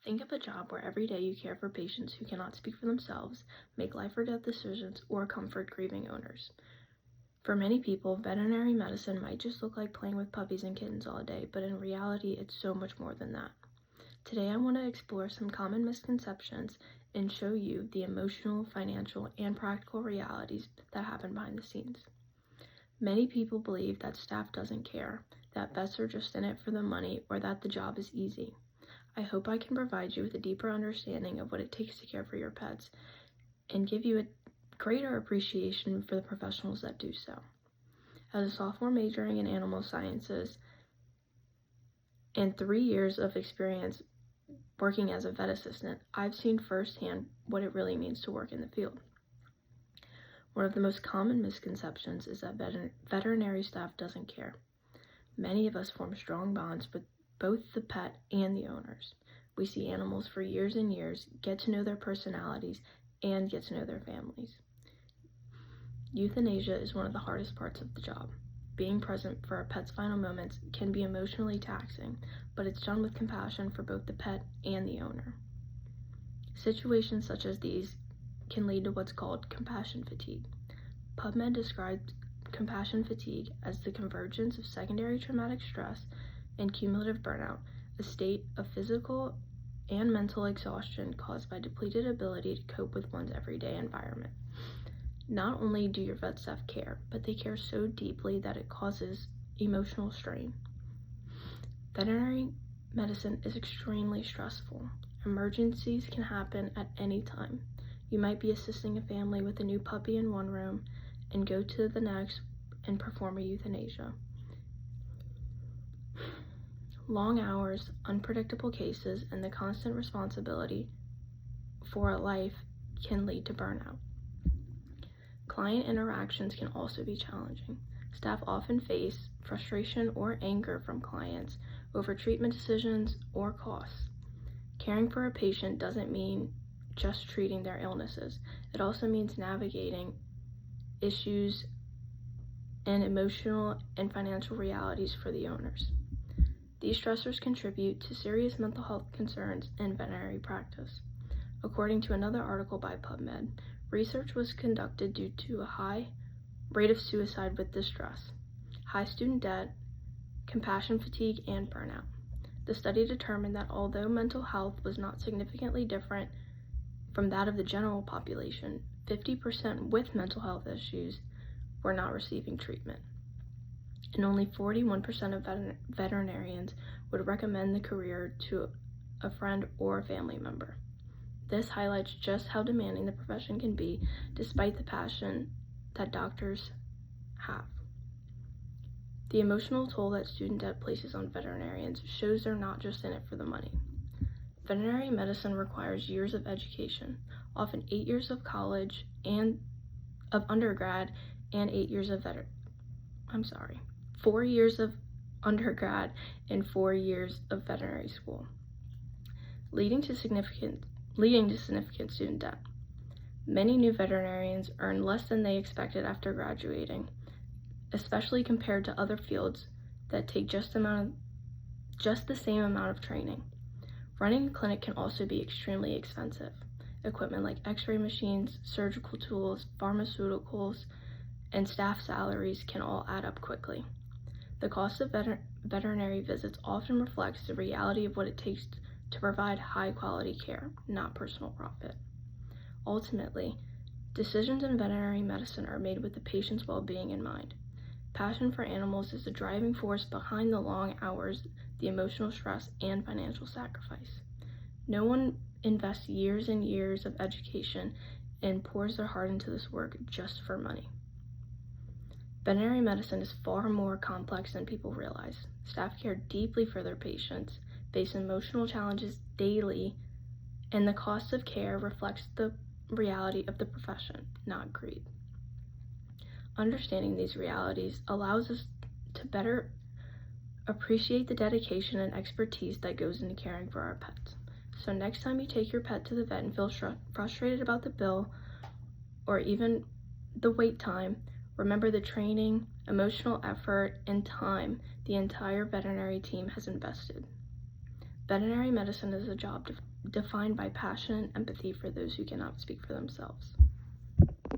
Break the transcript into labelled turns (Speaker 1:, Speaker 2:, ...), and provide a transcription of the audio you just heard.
Speaker 1: Think of a job where every day you care for patients who cannot speak for themselves, make life or death decisions, or comfort grieving owners. For many people, veterinary medicine might just look like playing with puppies and kittens all day, but in reality, it's so much more than that. Today, I want to explore some common misconceptions and show you the emotional, financial, and practical realities that happen behind the scenes. Many people believe that staff doesn't care, that vets are just in it for the money, or that the job is easy. I hope I can provide you with a deeper understanding of what it takes to care for your pets and give you a greater appreciation for the professionals that do so. As a sophomore majoring in animal sciences and 3 years of experience working as a vet assistant, I've seen firsthand what it really means to work in the field. One of the most common misconceptions is that veterinary staff doesn't care. Many of us form strong bonds with both the pet and the owners. We see animals for years and years, get to know their personalities, and get to know their families. Euthanasia is one of the hardest parts of the job. Being present for a pet's final moments can be emotionally taxing, but it's done with compassion for both the pet and the owner. Situations such as these can lead to what's called compassion fatigue. PubMed describes compassion fatigue as the convergence of secondary traumatic stress and cumulative burnout, a state of physical and mental exhaustion caused by depleted ability to cope with one's everyday environment. Not only do your vet staff care, but they care so deeply that it causes emotional strain. Veterinary medicine is extremely stressful. Emergencies can happen at any time. You might be assisting a family with a new puppy in one room and go to the next and perform a euthanasia. Long hours, unpredictable cases, and the constant responsibility for a life can lead to burnout. Client interactions can also be challenging. Staff often face frustration or anger from clients over treatment decisions or costs. Caring for a patient doesn't mean just treating their illnesses. It also means navigating issues and emotional and financial realities for the owners. These stressors contribute to serious mental health concerns in veterinary practice. According to another article by PubMed, research was conducted due to a high rate of suicide with this stress, high student debt, compassion fatigue, and burnout. The study determined that although mental health was not significantly different from that of the general population, 50% with mental health issues were not receiving treatment, and only 41% of veterinarians would recommend the career to a friend or a family member. This highlights just how demanding the profession can be, despite the passion that doctors have. The emotional toll that student debt places on veterinarians shows they're not just in it for the money. Veterinary medicine requires years of education, often 8 years of college and of undergrad and 4 years of undergrad and 4 years of veterinary school, leading to significant student debt. Many new veterinarians earn less than they expected after graduating, especially compared to other fields that take just the same amount of training. Running a clinic can also be extremely expensive. Equipment like x-ray machines, surgical tools, pharmaceuticals, and staff salaries can all add up quickly. The cost of veterinary visits often reflects the reality of what it takes to provide high-quality care, not personal profit. Ultimately, decisions in veterinary medicine are made with the patient's well-being in mind. Passion for animals is the driving force behind the long hours, the emotional stress, and financial sacrifice. No one invests years and years of education and pours their heart into this work just for money. Veterinary medicine is far more complex than people realize. Staff care deeply for their patients, face emotional challenges daily, and the cost of care reflects the reality of the profession, not greed. Understanding these realities allows us to better appreciate the dedication and expertise that goes into caring for our pets. So next time you take your pet to the vet and feel frustrated about the bill or even the wait time, remember the training, emotional effort, and time the entire veterinary team has invested. Veterinary medicine is a job defined by passion and empathy for those who cannot speak for themselves.